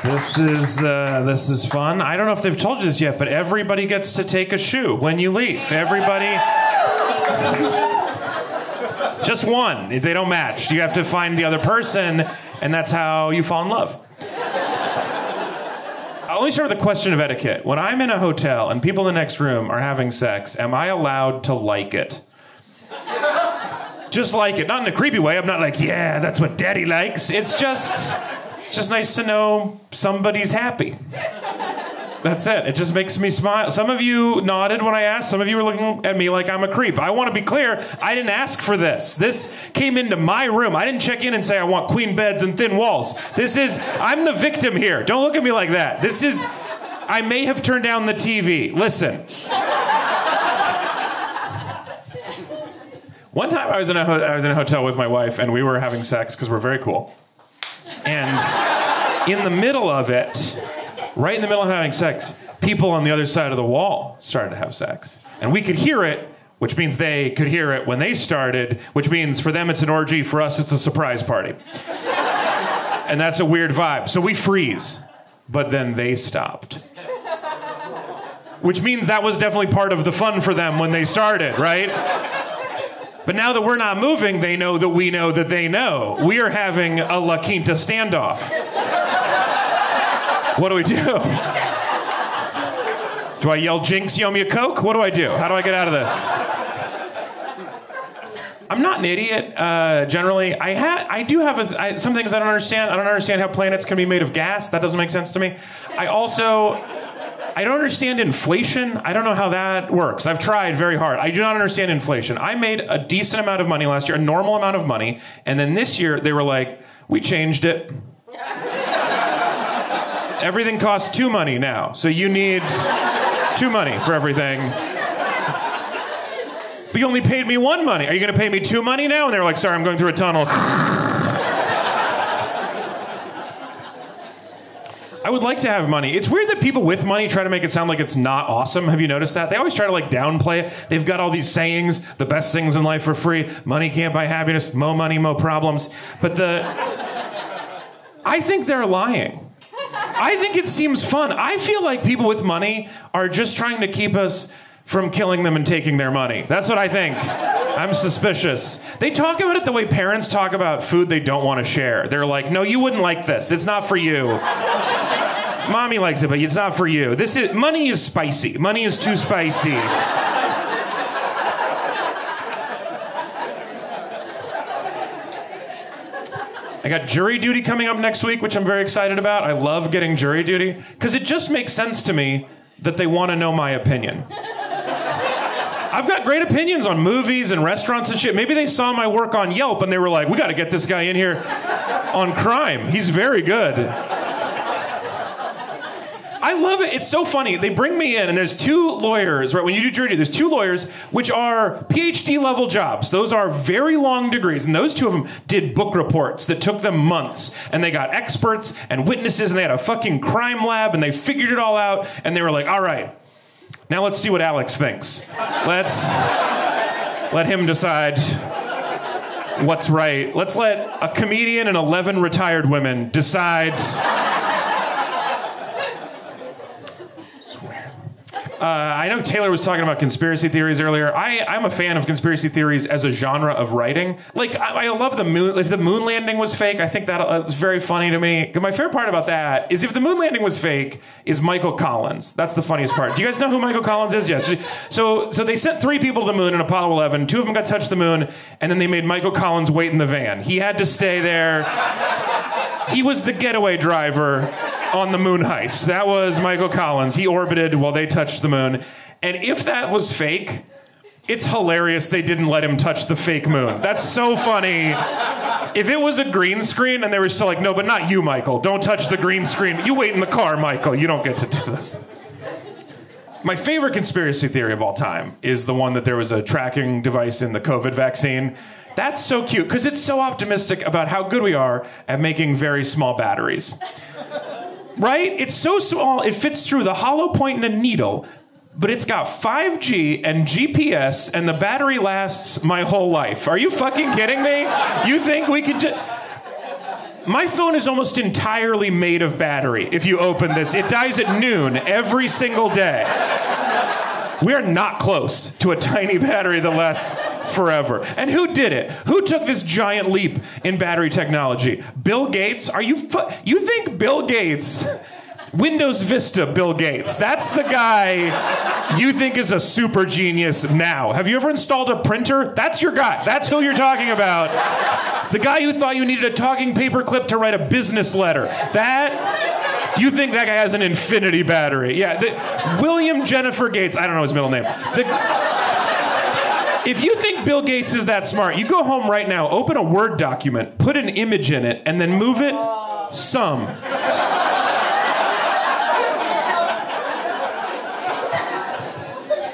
This is fun. I don't know if they've told you this yet, but everybody gets to take a shoe when you leave. Everybody. Just one. They don't match. You have to find the other person, and that's how you fall in love. Let me start with a question of etiquette. When I'm in a hotel and people in the next room are having sex, am I allowed to like it? Just like it. Not in a creepy way. I'm not like, yeah, that's what daddy likes. It's just nice to know somebody's happy. That's it. It just makes me smile. Some of you nodded when I asked. Some of you were looking at me like I'm a creep. I want to be clear. I didn't ask for this. This came into my room. I didn't check in and say I want queen beds and thin walls. I'm the victim here. Don't look at me like that. I may have turned down the TV. Listen. One time I was in a hotel with my wife and we were having sex because we're very cool. And in the middle of it, right in the middle of having sex, people on the other side of the wall started to have sex. And we could hear it, which means they could hear it when they started, which means for them it's an orgy, for us it's a surprise party. And that's a weird vibe. So we freeze. But then they stopped. Which means that was definitely part of the fun for them when they started, right? But now that we're not moving, they know that we know that they know. We are having a La Quinta standoff. What do we do? Do I yell, Jinx, you owe me a Coke? What do I do? How do I get out of this? I'm not an idiot, generally. I do have some things I don't understand. I don't understand how planets can be made of gas. That doesn't make sense to me. I don't understand inflation. I don't know how that works. I've tried very hard. I do not understand inflation. I made a decent amount of money last year, a normal amount of money, and then this year they were like, we changed it. Everything costs $2 money now, so you need $2 money for everything. But you only paid me $1 money. Are you going to pay me $2 money now? And they were like, sorry, I'm going through a tunnel. I would like to have money. It's weird that people with money try to make it sound like it's not awesome. Have you noticed that? They always try to like downplay it. They've got all these sayings, the best things in life are free, money can't buy happiness, mo money, mo problems. But I think they're lying. I think it seems fun. I feel like people with money are just trying to keep us from killing them and taking their money. That's what I think. I'm suspicious. They talk about it the way parents talk about food they don't want to share. They're like, no, you wouldn't like this. It's not for you. Mommy likes it, but it's not for you. Money is spicy. Money is too spicy. I got jury duty coming up next week, which I'm very excited about. I love getting jury duty because it just makes sense to me that they want to know my opinion. I've got great opinions on movies and restaurants and shit. Maybe they saw my work on Yelp and they were like, we got to get this guy in here on crime. He's very good. I love it. It's so funny. They bring me in and there's 2 lawyers, right? When you do jury duty, there's 2 lawyers, which are PhD level jobs. Those are very long degrees. And those 2 of them did book reports that took them months. And they got experts and witnesses and they had a fucking crime lab and they figured it all out. And they were like, all right, now let's see what Alex thinks. Let's let him decide what's right. Let's let a comedian and 11 retired women decide. I know Taylor was talking about conspiracy theories earlier. I'm a fan of conspiracy theories as a genre of writing. Like, I love the moon. If the moon landing was fake, I think that was very funny to me. My favorite part about that is if the moon landing was fake, is Michael Collins. That's the funniest part. Do you guys know who Michael Collins is? Yes. So they sent 3 people to the moon in Apollo 11. 2 of them got to touch the moon, and then they made Michael Collins wait in the van. He had to stay there. He was the getaway driver on the moon heist. That was Michael Collins. He orbited while they touched the moon. And if that was fake, it's hilarious they didn't let him touch the fake moon. That's so funny. If it was a green screen and they were still like, no, but not you, Michael. Don't touch the green screen. You wait in the car, Michael. You don't get to do this. My favorite conspiracy theory of all time is the one that there was a tracking device in the COVID vaccine. That's so cute because it's so optimistic about how good we are at making very small batteries. Right? It's so small, it fits through the hollow point in a needle, but it's got 5G and GPS, and the battery lasts my whole life. Are you fucking kidding me? You think we could just... My phone is almost entirely made of battery. If you open this, it dies at noon every single day. We are not close to a tiny battery that lasts forever. And who did it? Who took this giant leap in battery technology? Bill Gates? You think Bill Gates, Windows Vista Bill Gates, that's the guy you think is a super genius now. Have you ever installed a printer? That's your guy. That's who you're talking about. The guy who thought you needed a talking paperclip to write a business letter. You think that guy has an infinity battery. Yeah, William Jennifer Gates, I don't know his middle name. If you think Bill Gates is that smart, you go home right now, open a Word document, put an image in it, and then move it some.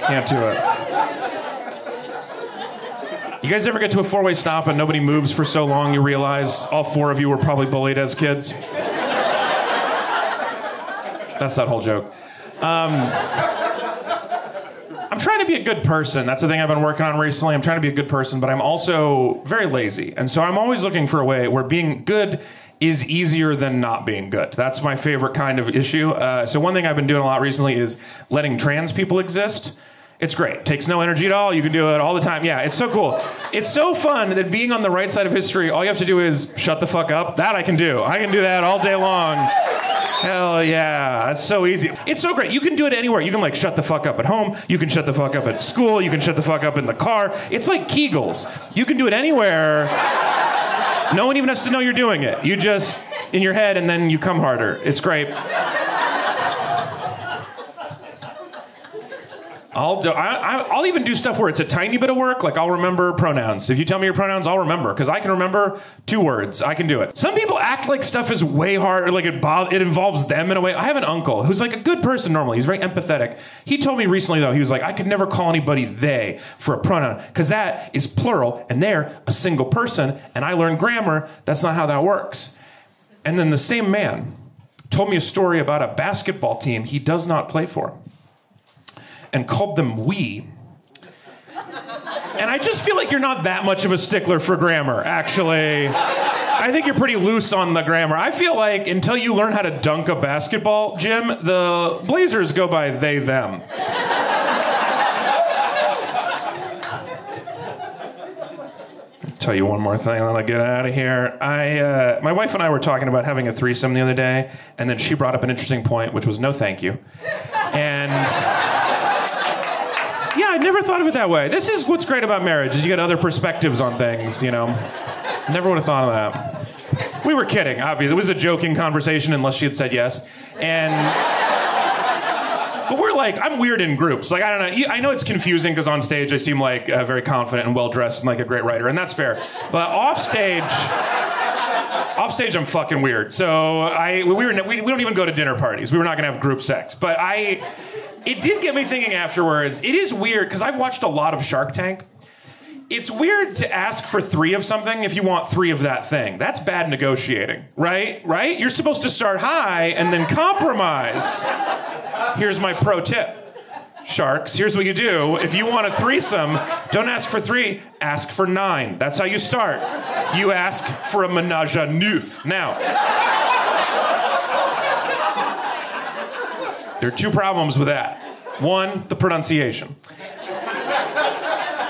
Can't do it. You guys ever get to a four-way stop and nobody moves for so long you realize all four of you were probably bullied as kids? That's that whole joke. I'm trying to be a good person. That's the thing I've been working on recently. I'm trying to be a good person, but I'm also very lazy. And so I'm always looking for a way where being good is easier than not being good. That's my favorite kind of issue. So one thing I've been doing a lot recently is letting trans people exist. It's great. It takes no energy at all. You can do it all the time. Yeah, it's so cool. It's so fun that being on the right side of history, all you have to do is shut the fuck up. That I can do. I can do that all day long. Hell yeah, that's so easy. It's so great. You can do it anywhere. You can like shut the fuck up at home. You can shut the fuck up at school. You can shut the fuck up in the car. It's like Kegels. You can do it anywhere. No one even has to know you're doing it. You just, in your head, and then you come harder. It's great. I'll even do stuff where it's a tiny bit of work, like I'll remember pronouns. If you tell me your pronouns, I'll remember, because I can remember 2 words. I can do it. Some people act like stuff is way harder, like it involves them in a way. I have an uncle who's like a good person normally. He's very empathetic. He told me recently, though, he was like, I could never call anybody they for a pronoun, because that is plural, and they're a single person, and I learned grammar. That's not how that works. And then the same man told me a story about a basketball team he does not play for, and called them we. And I just feel like you're not that much of a stickler for grammar, actually. I think you're pretty loose on the grammar. I feel like until you learn how to dunk a basketball, Jim, the Blazers go by they, them. Tell you one more thing, then I'll get out of here. My wife and I were talking about having a threesome the other day, and then she brought up an interesting point, which was no thank you. And yeah, I never thought of it that way. This is what's great about marriage, is you get other perspectives on things, you know. Never would have thought of that. We were kidding, obviously. It was a joking conversation unless she had said yes. But we're like, I'm weird in groups. Like, I don't know. I know it's confusing because on stage I seem like very confident and well-dressed and like a great writer, and that's fair. But off stage I'm fucking weird. So we don't even go to dinner parties. We were not going to have group sex. But it did get me thinking afterwards. It is weird, because I've watched a lot of Shark Tank. It's weird to ask for 3 of something if you want 3 of that thing. That's bad negotiating, right? Right? You're supposed to start high and then compromise. Here's my pro tip. Sharks, here's what you do. If you want a threesome, don't ask for 3, ask for 9. That's how you start. You ask for a menage a neuf. Now, there are 2 problems with that. 1, the pronunciation.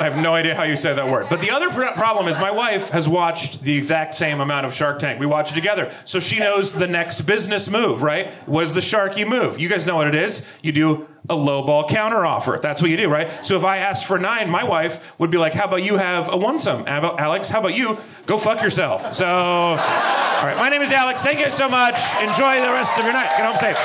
I have no idea how you say that word. But the other problem is my wife has watched the exact same amount of Shark Tank. We watch it together. So she knows the next business move, right? What is the Sharky move? You guys know what it is. You do a lowball counteroffer. That's what you do, right? So if I asked for 9, my wife would be like, how about you have a one-some? Alex, how about you go fuck yourself? So, all right, my name is Alex. Thank you so much. Enjoy the rest of your night. Get home safe.